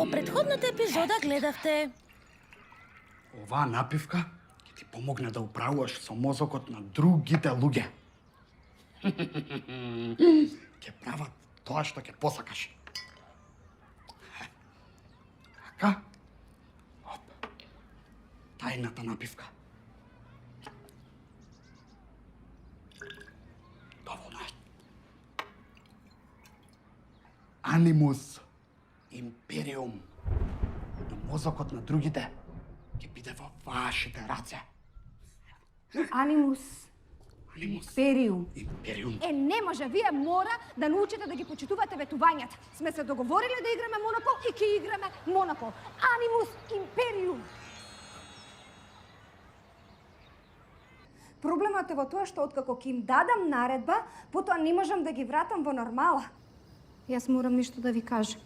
Во претходната епизода гледавте. Оваа напивка ќе ти помогне да управуваш со мозокот на другите луѓе. Ќе прават тоа што ќе посакаш. Така? Оп. Тајната напивка. Доволно е. Анимус Империум. Но мозокот на другите ќе биде во вашите раце. Анимус Империум. Империум. Не може, вие мора да научите да ги почитувате ветувањата. Сме се договориле да играме Монопол и ќе играме Монопол. Анимус Империум. Проблемот е во тоа што откако ќе им дадам наредба, потоа не можам да ги вратам во нормала. Јас морам нешто да ви кажам.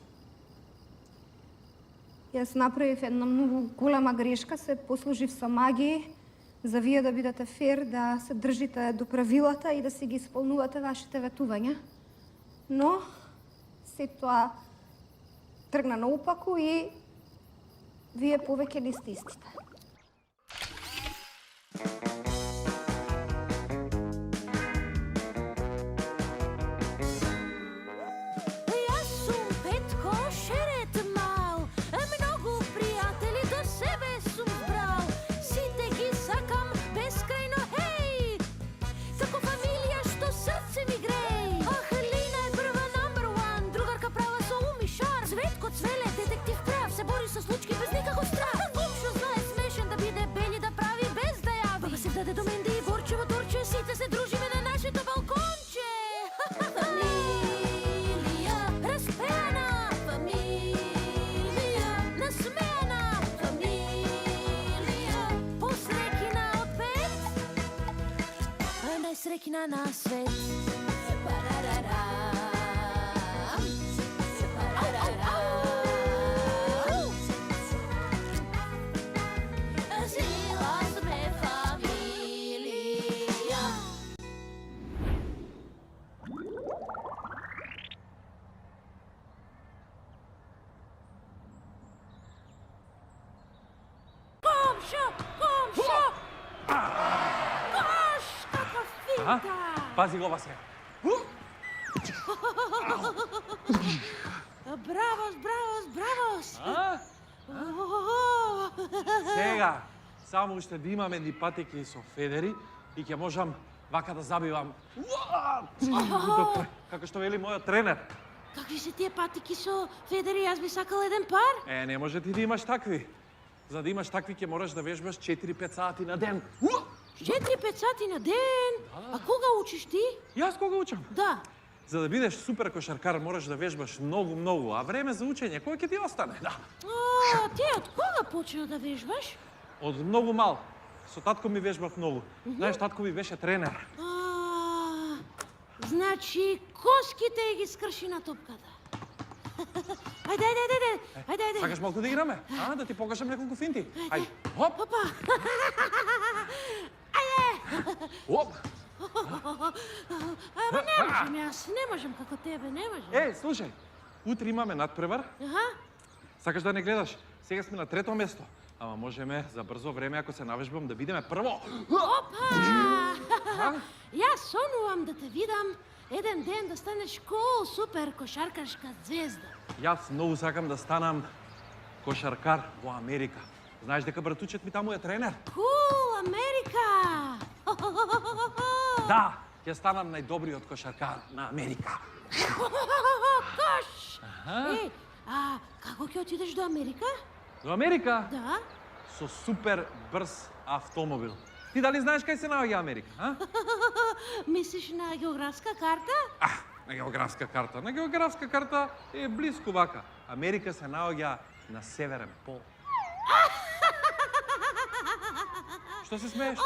Јас направив една многу голема грешка, се послужив со магија, за вие да бидете фер, да се држите до правилата и да си ги исполнувате вашите ветувања. Но, се тоа тргна наопаку и вие повеќе не сте истите. Srećna na svet. Zila sme familija. Komšo! Пази го, Васе. Бравос! Сега, само уште да имаме ни патеки со федери и ќе можам вака да забивам. Како што вели мојот тренер. Какви се тие патики со федери? Јас би сакал еден пар. Не може ти да имаш такви. За да имаш такви ќе мораш да вежбаш 4-5 сати на ден. 4-5 сати на ден? А кога учиш ти? Јас кога учам? Да. За да бидеш супер кошаркар мораш да вежбаш многу, а време за учење кој ќе ти остане? Да. Ти од кога почна да вежбаш? Од многу мал. Со татко ми вежбав многу. Знаеш, татко ми беше тренер. Значи, коските ги скрши на топката. Ајде. Сакаш малку да играме? Да ти покажам неколку финти. Ајде. Хоп. Опа. Оп. Не можем како тебе, не можем. Слушај, утре имаме надпревар. Сакаш да не гледаш? Сега сме на 3-то место. Ама можеме за брзо време, ако се навежбам, да бидеме прво. Опа! Јас сонувам да те видам еден ден да станеш супер кошаркашка звезда. Јас многу сакам да станам кошаркар во Америка. Знаеш дека братучет ми таму е тренер? Америка! Да, ќе станам најдобриот кошаркар на Америка. Кош! Како ќе отидеш до Америка? До Америка? Да. Со супер брз автомобил. Ти дали знаеш кај се наоѓа Америка, Мислиш на географска карта? На географска карта. На географска карта е близко вака. Америка се наоѓа на северен пол. Што се смееш?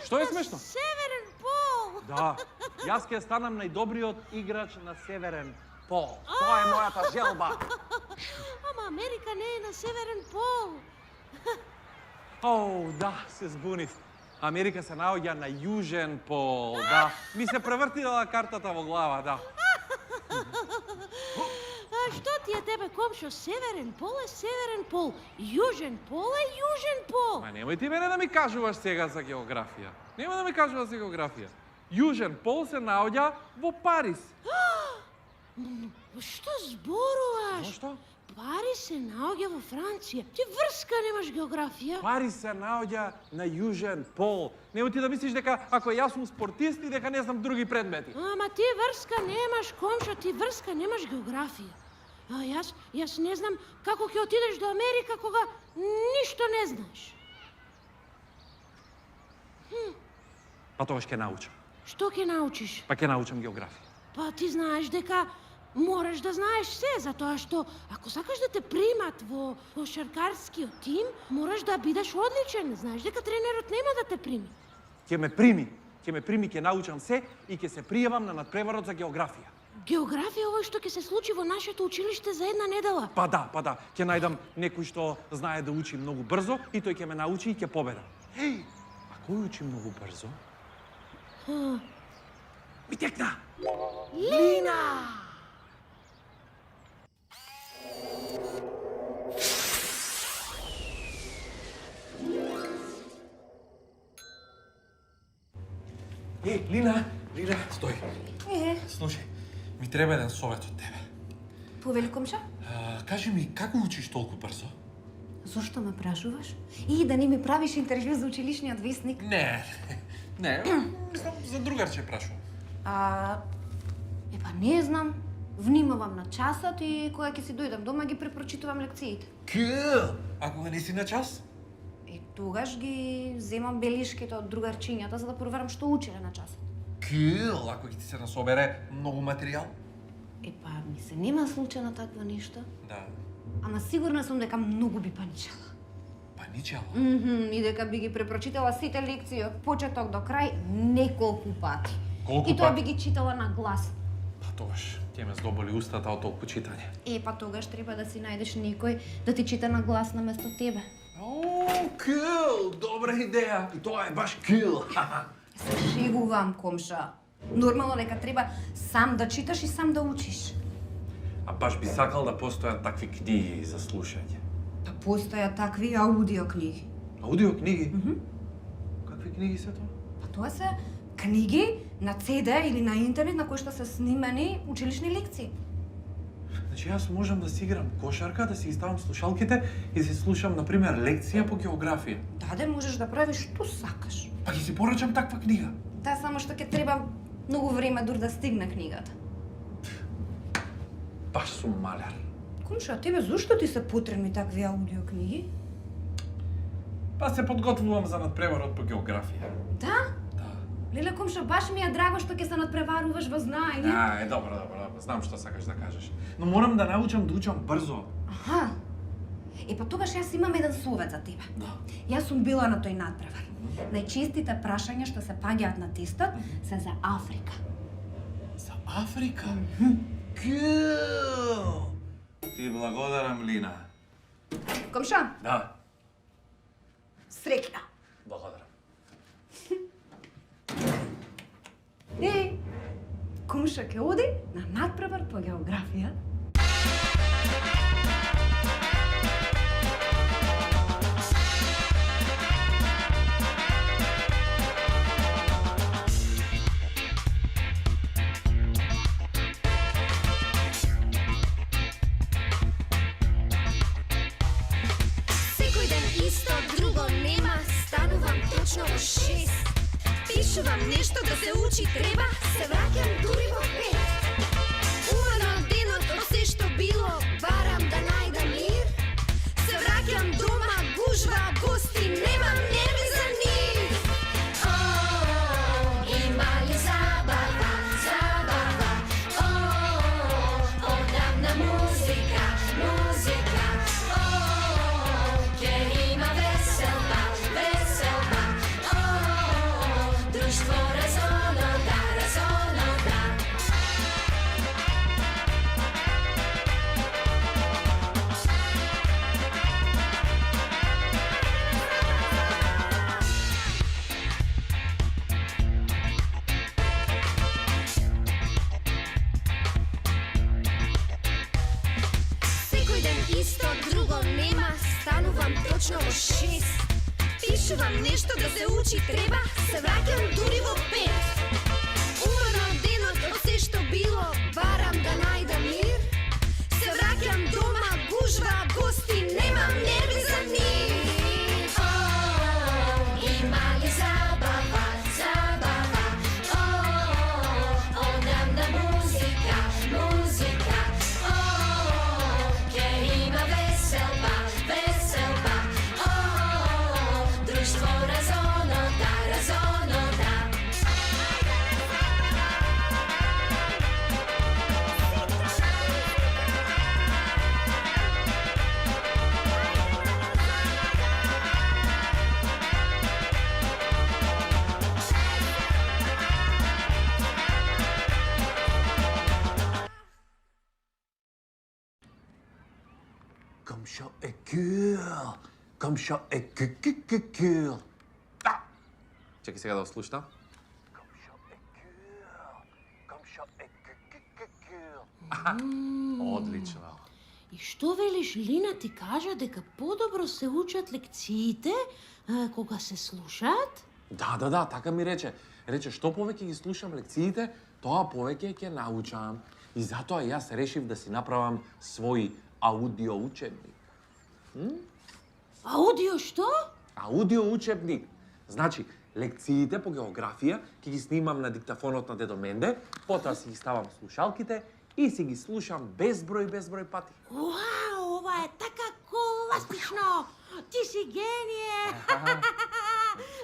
Што е смешно? Северен пол! Да, јас ќе станам најдобриот играч на северен пол. Тоа е мојата желба. Ама Америка не е на северен пол. Да, се збунив. Америка се наоѓа на јужен пол, да. Ми се превртила картата во глава, да. што ти е тебе, комшо? Северен пол е северен пол, јужен пол е јужен пол. Ма немој ти мене да ми кажуваш сега за географија. Нема да ми кажуваш за географија. Јужен пол се наоѓа во Париз. Што зборуваш? Зошто? Париз се наоѓа во Франција. Ти врска немаш географија? Париз се наоѓа на Јужен пол. Немој ти да мислиш дека ако јас сум спортист и дека не знам други предмети. Ама ти врска немаш, комшо, ти врска немаш географија. А јас не знам како ќе отидеш до Америка кога ништо не знаеш. Па тогаш ќе научам. Што ќе научиш? Па ќе научам географија. Па ти знаеш дека мораш да знаеш се, затоа што ако сакаш да те примат во кошаркарскиот тим, мораш да бидеш одличен. Знаеш дека тренерот нема да те прими. Ќе ме прими, ќе научам се и ќе се пријавам на надпреварот за географија. Географија овој што ќе се случи во нашето училиште за една недела. Па да, ќе најдам некој што знае да учи многу брзо и тој ќе ме научи и ќе победам. Еј, а кој учи многу брзо? Ми текна! Лина! Лина, стој. Слушај, ми треба еден совет од тебе. Повели, комша? Кажи ми, како учиш толку брзо? Зошто ме прашуваш? И да не ми правиш интервју за училишниот весник? Не, за другарче прашувам. Епа не знам. Внимавам на часот и кога ќе си дојдам дома ги препрочитувам лекциите. А кога не си на час? Тогаш ги земам белишките од другарчињата за да проверам што учеле на часот. Ако ќе ти се насобере многу материјал? Епа, ми се нема случајно такво нешто. Да. Ама сигурна сум дека многу би паничала. Паничала? И дека би ги препрочитала сите лекции од почеток до крај неколку пати. Колку И тоа пати? би ги читала на глас. Па тогаш ќе ме здоболи устата од толку читање. Па тогаш треба да си најдеш некој да ти чита на глас наместо тебе. Добра идеја. И тоа е баш Се шегувам, комша. Нормално дека треба сам да читаш и сам да учиш. А баш би сакал да постојат такви книги за слушање. Да постојат такви аудиокниги. Аудиокниги? Какви книги се тоа? Па тоа се книги на CD или на интернет на кои што се снимани училишни лекции. Значи јас можам да си играм кошарка, да си ставам слушалките и да си слушам, например, лекција по географија. Даде можеш да правиш што сакаш. Па ќе си порачам таква книга. Да, само што ќе треба многу време дур да стигне книгата. Баш сум маляр. Комша, а тебе зошто ти се потребни такви аудиокниги? Па се подготвувам за надпреварот по географија. Да? Да. Леле, комша, баш ми е драго што ќе се надпреваруваш во знаење. Добро. Знам што сакаш да кажеш. Но морам да научам да учам брзо. Аха. Па тогаш јас имам еден совет за тебе. Да. Јас сум била на тој надпревар. Најчестите прашања што се паѓаат на тестот се за Африка. За Африка? Ти благодарам, Лина. Комша, Да, среќна. благодарам. Комша ќе оди на надпревар по географија. Секој ден исто, друго нема, станувам точно во 6. Пишувам нешто да се учи треба, се враќам дури во 5. Уморна од денот, од се што било, барам да најдам мир. Се враќам дома, гужва, гости, немам нерви за нив. Има ли забава, одамна музика, ќе има веселба, друштво разонода. точно во 6. Пишувам нешто да се учи треба, се враќам дури во 5. Уморно од денот, од се што било, барам да најдам мир. Се враќам дома, гужва, гости, немам нерви за нив. Има ли забава, забава, одам на музика, музика, ке има веселба, веселба, друштво разонода, разонода. Kom så är kul. Kom så är kul. Чекай сега да го слушнам. Kom så är kul. Kom så är kul. Одлично. И што велиш, Лина ти кажа дека подобро се учат лекциите кога се слушаат? Да, така ми рече. Рече, што повеќе ги слушам лекциите, тоа повеќе ќе научам. И затоа јас решив да си направам свој аудио учебник. Аудио што? Аудио учебник. Значи, лекциите по географија ќе ги снимам на диктафонот на дедо Менде, потоа си ги ставам слушалките и си ги слушам безброј пати. Уау, ова е така класично! Ти си гение!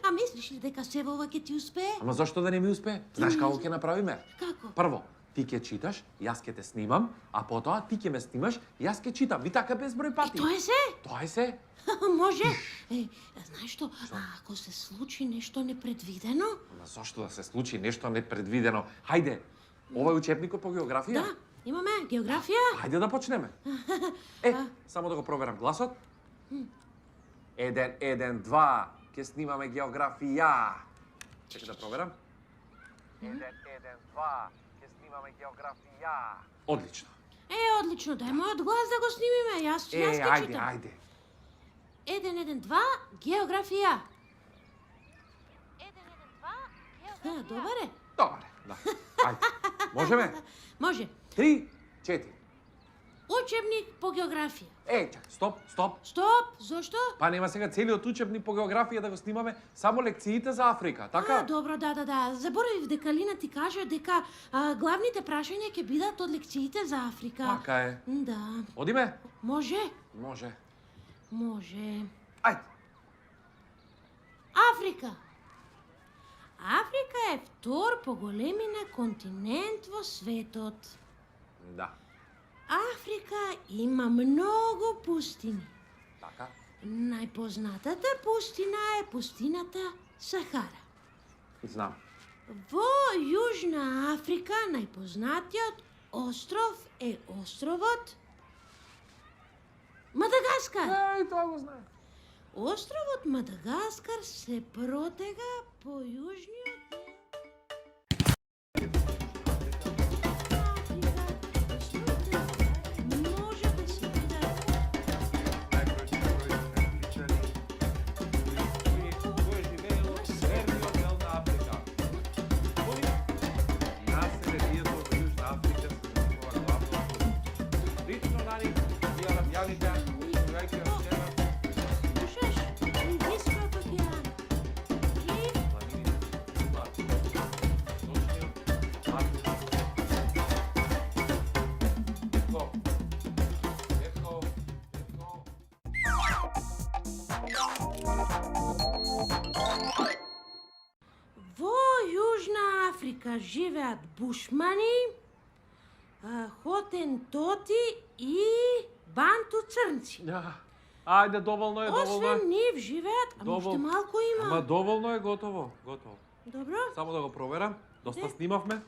А мислиш ли дека се ова ќе ти успее? Ама зашто да не ми успее? Знаеш како ќе направиме? Како? Прво, ти ќе читаш, јас ќе те снимам, а потоа ти ќе ме снимаш, јас ќе читам. И така безброј пати. Тоа е се? Тоа е се. Може. Знаеш што, ако се случи нешто непредвидено? Ама зашто да се случи нешто непредвидено? Хајде, ова е учебникот по географија? Да, имаме географија. Хајде да почнеме. Само да го проверам гласот. 1, 1, 2, ќе снимаме географија. Чекай да проверам. 1, 1, 2, ќе снимаме географија. Одлично. Одлично, дај мојот глас да го снимиме. Јас ќе читам. Ајде. 1, 1, 2, географија. 1, 1, 2, географија. Добре? Добре, да. Ајде. Можеме? Може. 3, 4. Учебник по географија. Чакай, стоп. Стоп, зошто? Па нема сега целиот учебник по географија да го снимаме, само лекциите за Африка, така? Добро, да. Заборавив дека Лина ти кажа дека главните прашања ќе бидат од лекциите за Африка. Така е. Да. Одиме? Може? Може. Ајде. Африка. Африка е втор по големина континент во светот. Да. Африка има многу пустини. Така. Најпознатата пустина е пустината Сахара. Знам. Во Јужна Африка најпознатиот остров е островот Мадагаскар. Тоа го знам. Островот Мадагаскар се протега по јужниот дел. Може да се видат. Кој живее во северниот дел на Африка. Населението во Јужна Африка се нарекува главно. Лично на нив, и арабјаните, живејќи на север, Слушаш? Индискиот океан. И планините, ночниот, во Јужна Африка живеат бушмани, хотентоти и банту црнци. Ајде, доволно е. Освен нив живеат, ама уште малку има. Ама доволно е, готово. Добро? Само да го проверам. Доста снимавме.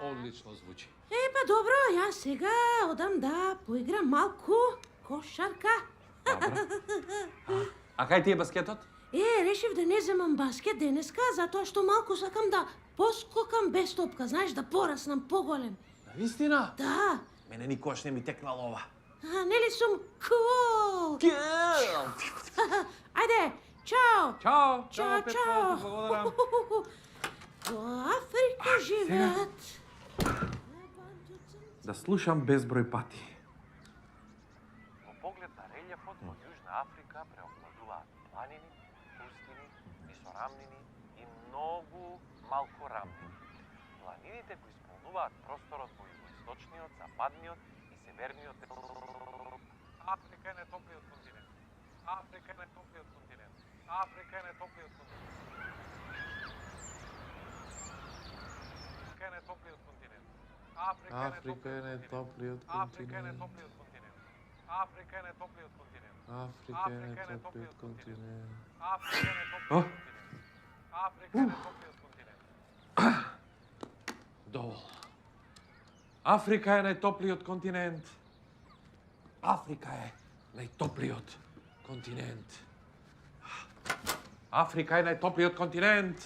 Одлично звучи. Па добро, јас сега одам да поиграм малку кошарка. Добро. А кај ти е баскетот? Решив да не земам баскет денеска, затоа што малку сакам да поскокам без топка, знаеш, да пораснам поголем. Вистина? Да. Мене никош не ми текнало ова. Нели сум cool? Cool! Ајде, чао! Чао! Чао, Петко, чао! благодарам. Во Африка живеат. Да слушам безброј пати. Во поглед на релјефот во Јужна Африка преовладуваат планини, пустини, висорамнини и многу малкорамнини. Планините го исполнуваат просторот во југоисточниот, западниот и северниот Африка е најтоплиот континент. Африка е најтоплиот континент. Африка е најтоплиот континент. Африка е најтоплиот континент. Африка е најтоплиот Африка е континент. најтоплиот континент. Африка е најтоплиот континент. Африка е најтоплиот континент. Африка е О! најтоплиот континент. Африка е најтоплиот континент. Доволно. Африка е најтоплиот континент. Африка е најтоплиот континент. Африка е најтоплиот континент.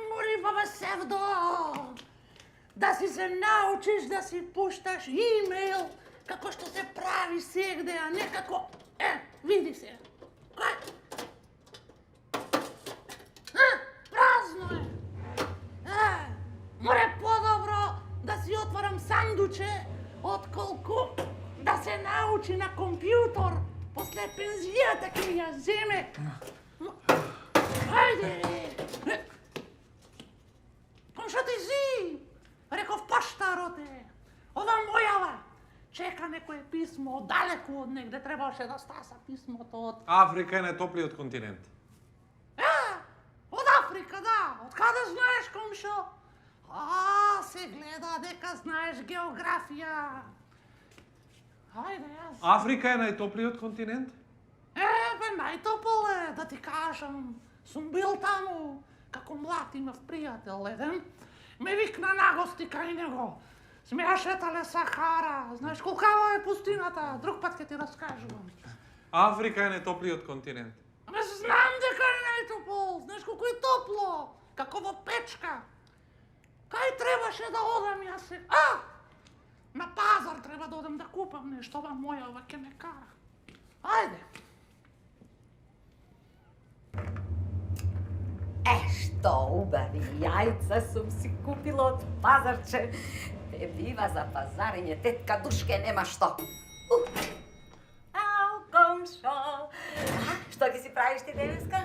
Мори, баба Севдо! Да си се научиш да си пушташ имейл како што се прави сегде, а не како... види се. Кај? Празно е. Море подобро да си отварам сандуче, отколку да се научи на компјутор. После пензијата ќе ја земе. Ајде! Ком што ти си? Реков паштарот е. Ова мојава. Чека некое писмо далеку од негде, требаше да стаса писмото од... Африка е најтоплиот континент. Од Африка, да. Од каде знаеш, комшо? Се гледа дека знаеш географија. Ајде, јас. Африка е најтоплиот континент? Најтопол е, да ти кажам. Сум бил таму, како млад имав пријател еден. Ме викна на гости кај него. Сме ја шетале Сахара. Знаеш колкава е пустината? Друг пат ќе ти раскажувам. Африка е најтоплиот континент. Ама знам дека е најтопол. Знаеш колку е топло. Како во печка. Кај требаше да одам јас се... На пазар треба да одам да купам нешто. Ова моја, ова ќе ме кара. Ајде. Што убави јајца сум си купила од пазарче. Те бива за пазарење, тетка Душке нема што. Ау, комшо. Што ги си правиш ти денеска?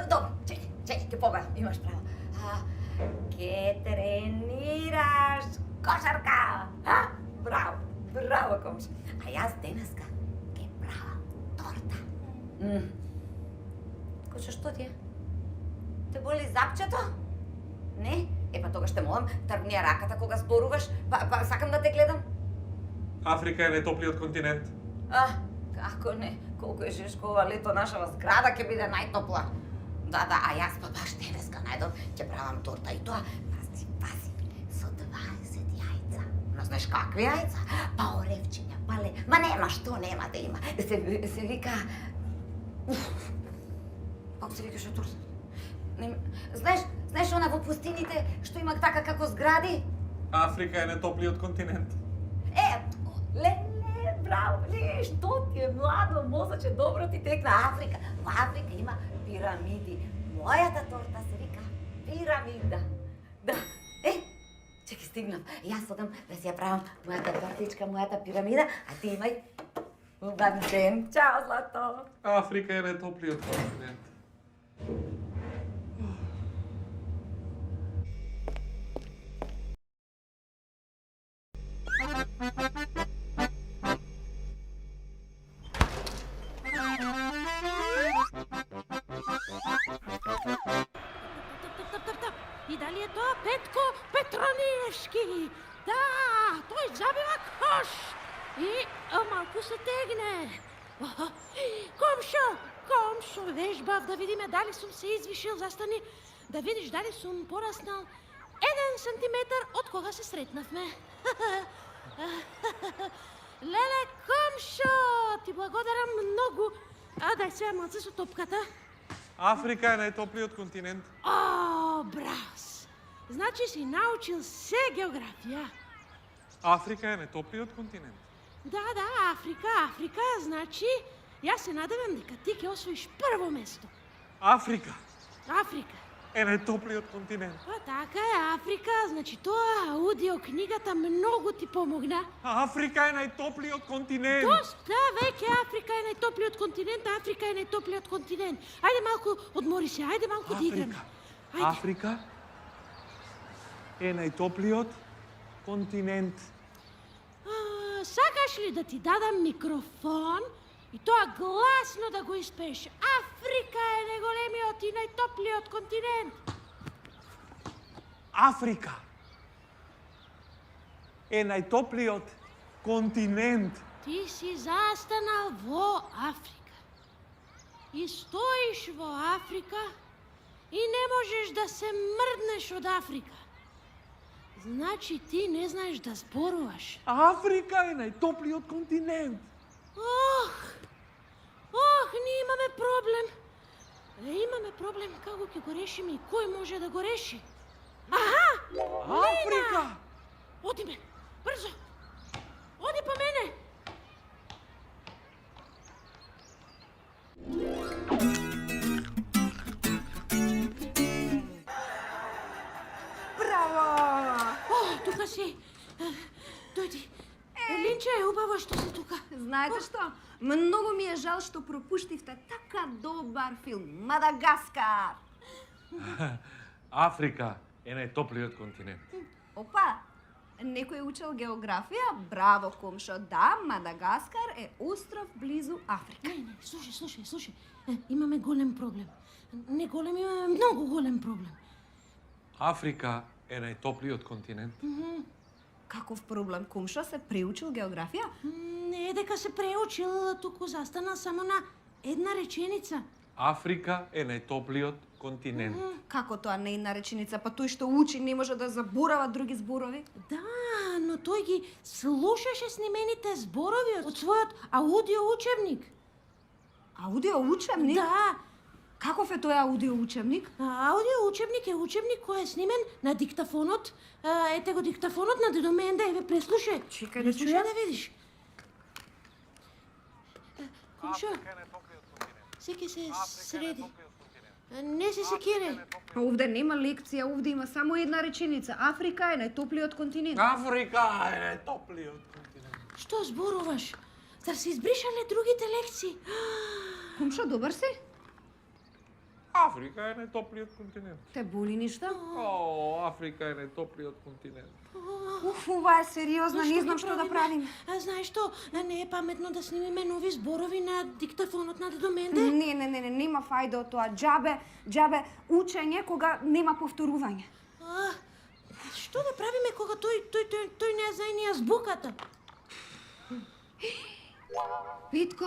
Добро, чеки, ќе погледам, имаш право. Ке тренираш кошарка. Браво, комшо. А јас денеска ке правам торта. Кошо, што ти е? Те боли запчето? Не? Па тогаш те молам, тргни ја раката кога зборуваш, па сакам да те гледам. Африка е најтоплиот континент. Како не? Колку е жешкова лето, нашава зграда ќе биде најтопла. Да, а јас па баш денеска најдов ќе правам торта и тоа, пази, со 20 јајца. Но знаеш какви јајца? Па оревчиња, пале, ма нема што нема да има. Се вика... Како се викаше торта? Знаеш она во пустините што има така како згради? Африка е најтоплиот континент. Браво, што ти е младо, мозаче, добро ти текна. Африка. Во Африка има пирамиди. Мојата торта се вика пирамида. Да. Чеки, стигнав. Јас одам да си ја правам мојата тортичка, мојата пирамида, а ти имај убав ден. Чао, злато. Африка е најтоплиот континент. И дали е тоа Петко Петронишки? Да, тој забива кош и малку се тегне. Комшо, вежбав да видиме дали сум се извишил, застани да видиш дали сум пораснал 1 сантиметар од кога се сретнавме. Леле, комшо, ти благодарам многу. Дај сега малце со топката. Африка е најтоплиот континент. О, брас! Значи си научил се географија. Африка е најтоплиот континент. Да, Африка, значи јас се надевам дека ти ќе освоиш прво место. Африка Африка. е најтоплиот континент. Па така е, Африка, значи тоа аудиокнигата многу ти помогна. Африка е најтоплиот континент. Доста веќе Африка е најтоплиот континент, Африка е најтоплиот континент. Ајде малку одмори се, ајде малку да играме. Ајде. Африка е најтоплиот континент. Сакаш ли да ти дадам микрофон и тоа гласно да го испееш? Африка е најголемиот и најтоплиот континент. Африка е најтоплиот континент. Ти си застанал во Африка. И стоиш во Африка и не можеш да се мрднеш од Африка. Значи ти не знаеш да зборуваш. Африка е најтоплиот континент. Ние имаме проблем. Имаме проблем, како ќе го решиме и кој може да го реши? Аха! Африка! Оди ме, брзо! Оди по мене! Браво! Тука си. Дојди. Линче, убаво што си тука. Знаете што? Многу ми е жал што пропуштивте така добар филм. Мадагаскар! Африка е најтоплиот континент. Опа! Некој учел географија? Браво, комшо. Да, Мадагаскар е остров близу Африка. Не, слушај. Имаме голем проблем. Не голем, имаме многу голем проблем. Африка е најтоплиот континент. Каков проблем, комшо? Се преучил географија? Не е дека се преучил, туку застана само на една реченица. Африка е најтоплиот континент. Како тоа не е една реченица? Па тој што учи не може да заборава други зборови? Да, но тој ги слушаше снимените зборови од својот аудиоучебник. Аудиоучебник? Да, Каков е тој аудиоучебник? аудиоучебник е учебник кој е снимен на диктафонот. Ете го диктафонот на дедо Менда, еве преслушај. Чекај да Преслушај чујам. да видиш. Комшо, Африка е најтоплиот континент. секи се Африка е среди. најтоплиот континент. Не се секире. Па овде нема лекција, овде има само една реченица. Африка е најтоплиот континент. Африка е најтоплиот континент. Што зборуваш? Зар се избришале другите лекции? Комшо, добар си? Африка е најтоплиот континент. Те боли ништо? О, Африка е најтоплиот континент. Уф, ова е сериозно, не знам што да правим. Знаеш што, не е паметно да снимиме нови зборови на диктафонот на дедо Менде? Не, нема фајда од тоа. Џабе учење кога нема повторување. Што да правиме кога тој не знае ни азбуката? Петко,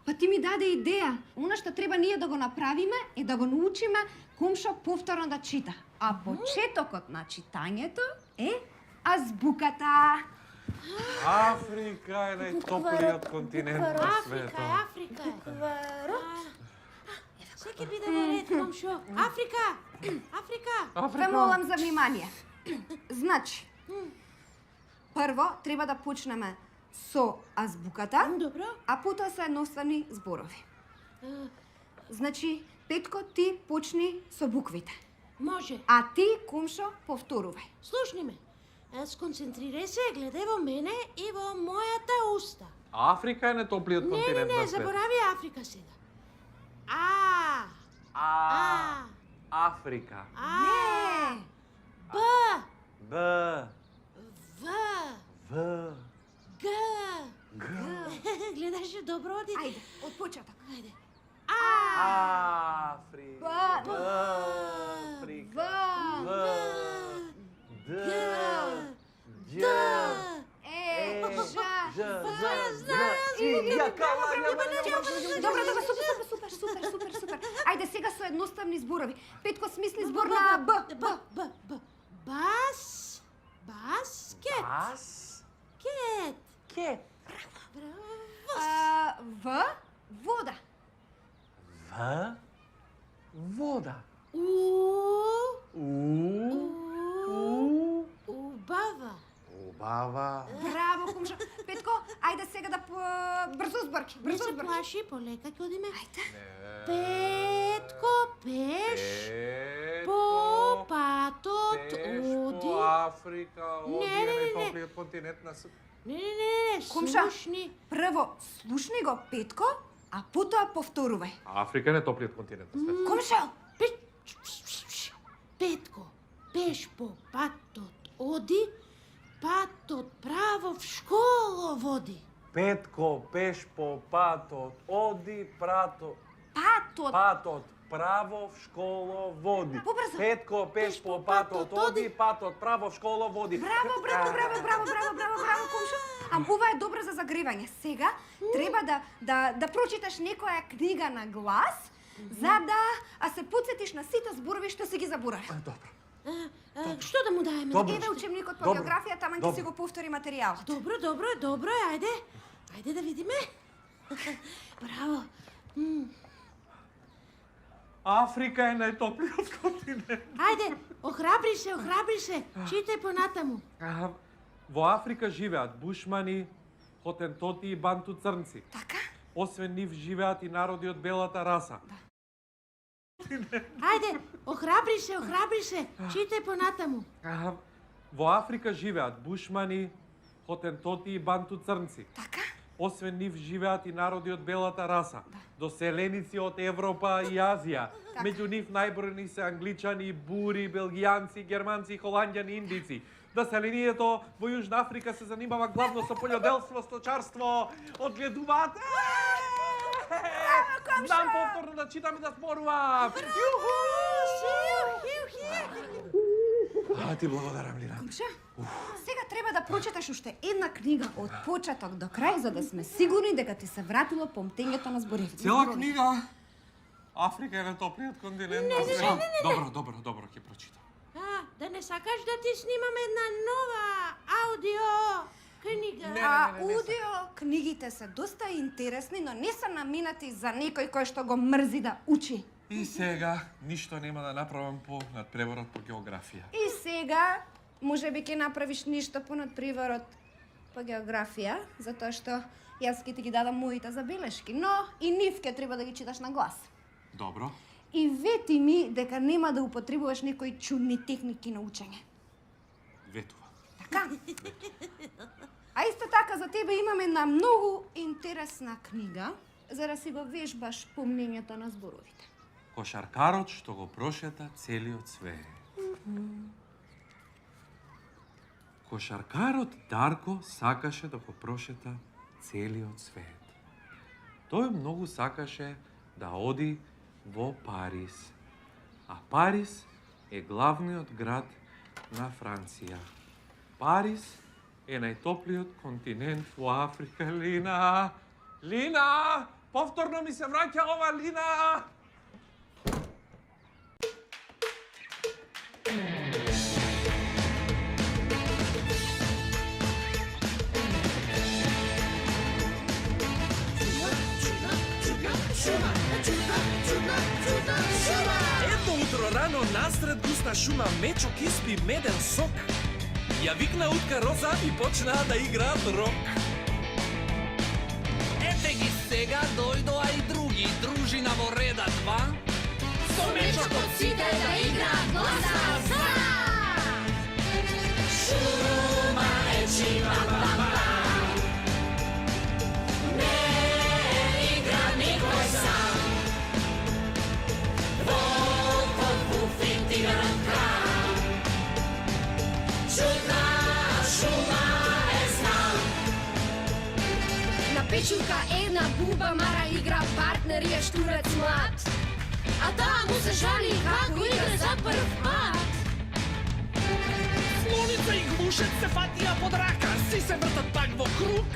па ти ми даде идеја. Она што треба ние да го направиме е да го научиме комшо повторно да чита. А почетокот на читањето е азбуката. Африка е најтоплиот континент на светот. Африка е. Секи биде во ред, комшо. Африка. Ве молам за внимание. Значи, прво треба да почнеме со азбуката, Добро. а потоа со едноставни зборови. Значи, Петко, ти почни со буквите, Може. а ти, комшо, повторувај. Слушни ме. Сконцентрирај се, гледај во мене и во мојата уста. Африка е најтоплиот континент на светот. Заборави Африка сега. Африка. Не! Б, Б. В, В. Г. Гледаше добро, оди. Ајде, од почеток. Ајде. Африка. Б. Африка. В. Д. Д. Е, Ж. Добро, Ајде сега со едноставни зборови. Петко смисли збор на Б. Бас. Баскет. Кет. Кет. Браво. В. Вода. В. Вода. Убава. Убава. Браво, кумшо. Петко, ајде сега да брзо зборки. Не се плаши, полека ќе одиме. Ајде. Петко, пеш. По патот оди. По Африка, оди Не. најтоплиот континент на свет. Не, Кумша. слушни. Прво, слушни го Петко, а потоа повторувај. Африка е најтоплиот континент на свет. Кумшо, Петко, пеш по патот оди, патот право в школа води. Петко пеш по патот, оди патот. патот право в школа води. Побрзо. Петко пеш по патот, оди патот право в школа води. Браво, кумшо. А ова е добро за загревање. Сега треба да прочиташ некоја книга на глас, за да се потсетиш на сите зборови што си ги заборавил. Добро. Што да му даеме? Добро. Еве учебникот по Добро. географија, таман ќе си го повтори материјалот. Добро, ајде. Ајде да видиме. Браво. Африка е најтоплиот континент. Ајде, охрабри се. Читај понатаму. Во Африка живеат бушмани, хотентоти и банту црнци. Така? Освен нив живеат и народи од белата раса. Ајде, охрабри се. Читај понатаму. Во Африка живеат бушмани, хотентоти и банту црнци. Така? Освен нив живеат и народи од белата раса, доселеници од Европа и Азија. Меѓу нив најбројни се англичани, бури, белгијанци, германци, холанѓани, индици. Населението во Јужна Африка се занимава главно со пољоделство, сточарство, одгледуваат. Знам повторно да читам и да зборувам. Ти благодарам, Лина. Кумша, сега треба да прочиташ уште една книга од почеток до крај, за да сме сигурни дека ти се вратило помтењето на зборивите. Цела книга. Африка е најтоплиот континент на свет. Добро, ќе прочитам. Да не сакаш да ти снимаме една нова аудио книга? Аудио книгите се доста интересни, но не се наминати за некој кој што го мрзи да учи. И сега ништо нема да направам по надпреворот по географија. И сега можеби ќе направиш ништо по надпреворот по географија, затоа што јас ќе ти ги дадам моите забелешки, но и нив ќе треба да ги читаш на глас. Добро. И вети ми дека нема да употребуваш некои чудни техники на учење. Ветува. Така? А исто така за тебе имаме една многу интересна книга, за да си го вежбаш помнењето на зборовите. Кошаркарот што го прошета целиот свет. Кошаркарот Дарко сакаше да го прошета целиот свет. Тој многу сакаше да оди во Париз. А Париз е главниот град на Франција. Париз е најтоплиот континент во Африка, Лина. Лина! Повторно ми се враќа ова, Лина! Едно утро рано насред густа шума мечок испи меден сок. Ја викна утка Роза и почнаа да играат рок. Ете ги сега дојдоа и други, дружина во реда 2. Со мечокот сите да играат гласа за. Шума е чима пам-пам. Не игра никој сам. Волкот буфит играат крам. Чудна шума е знам. На печурка една буба мара игра партнер е штурец млад. А таа му се жали како игра за прв пат. Слоница и глушец се фатија под рака, си се вртат пак во круг.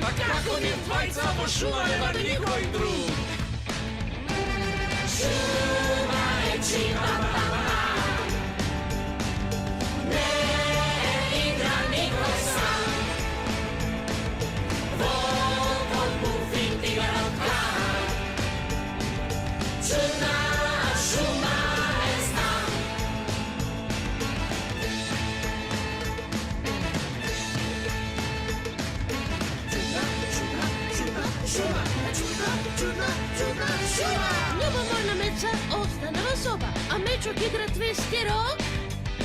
А како нив двајца во шума нема никој друг. Шума е чима пам-пам. Не игра никој сам. Волкот буфит играат крам. Чудна шестерок,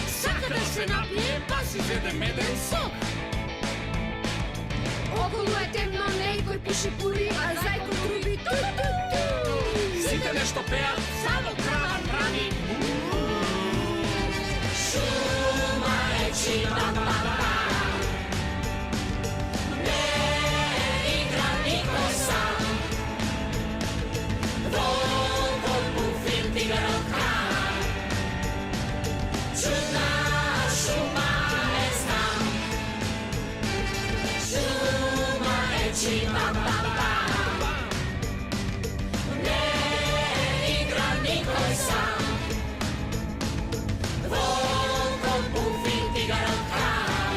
сака да се напие, па си зеде меден сок. Околу е темно, некој пуши пури, а зајко труби ту-ту-ту. Сите нешто пеат, само крава брани. Шума е чима-па-па. Не игра никој сам. Волкот буфил тигарот крам. Чудна шума е знам. Шума е чима-па-па. Не игра никој сам. Волкот буфил тигарот крам.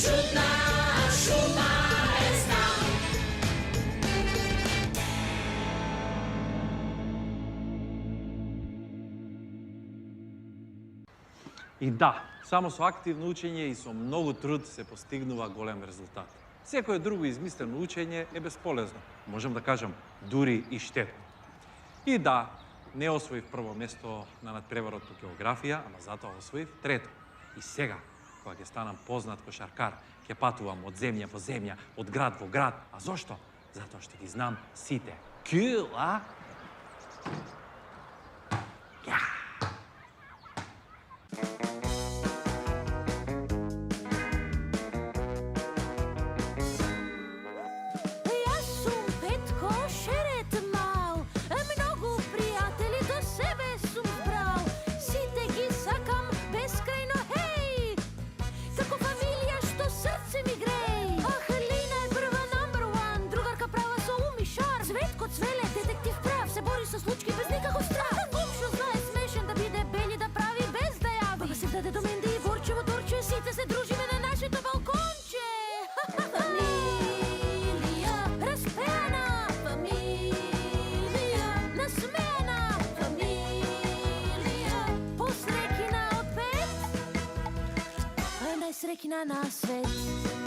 Чудна шума е знам. И да, само со активно учење и со многу труд се постигнува голем резултат. Секое друго измислено учење е бесполезно. Можем да кажем, дури и штетно. И да, не освоив прво место на надпреварот по географија, ама затоа освоив трето. И сега, кога ќе станам познат кошаркар, ќе патувам од земја во земја, од град во град. А зошто? Затоа што ги знам сите. Кул, а? Јас сум Петко, шерет мал, многу пријатели до себе сум збрал. Сите ги сакам бескрајно, хеј! Како фамилија што срце ми греј. Ах, Лина е прва number one, другарка права со ум и шар. Цветко Цвеле, детектив прав, се бори со случки без никаков страх. Кумшо знае смешен да биде бели да прави без да јави. Баба се даде до менде и ворче во дворче, сите се дружиме на нашето балконче. Фамилија, распеана, фамилија, насмеана, фамилија, посреќина од пет, најсреќна на свет.